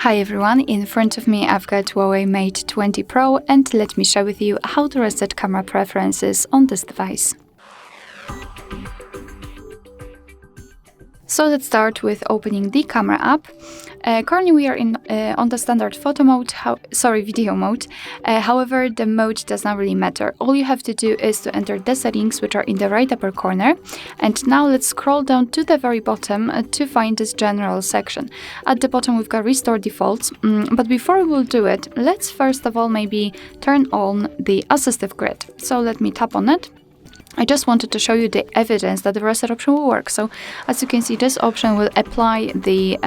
Hi everyone, in front of me I've got HUAWEI Mate 20 Pro and let me share with you how to reset camera preferences on this device. So let's start with opening the camera app. Currently we are on the standard video mode. However, the mode does not really matter. All you have to do is to enter the settings, which are in the right upper corner. And now let's scroll down to the very bottom to find this general section. At the bottom we've got restore defaults. But before we will do it, let's first of all maybe turn on the assistive grid. So let me tap on it. I just wanted to show you the evidence that the reset option will work. So as you can see, this option will apply the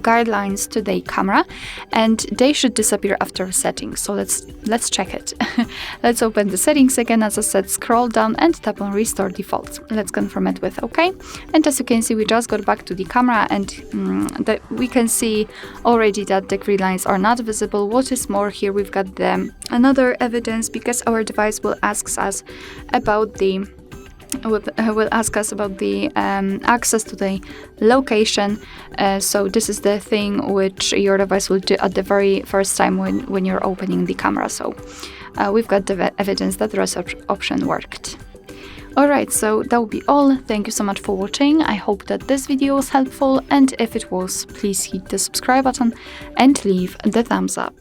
guidelines to the camera, and they should disappear after setting. So let's check it. Let's open the settings again. As I said, scroll down and tap on restore defaults. Let's confirm it with OK. And as you can see, we just got back to the camera, and we can see already that the grid lines are not visible. What is more, here we've got another evidence, because our device will ask us about the access to the location. So this is the thing which your device will do at the very first time when you're opening the camera. So we've got the evidence that the reset option worked. Alright, so that will be all. Thank you so much for watching. I hope that this video was helpful, and if it was, please hit the subscribe button and leave the thumbs up.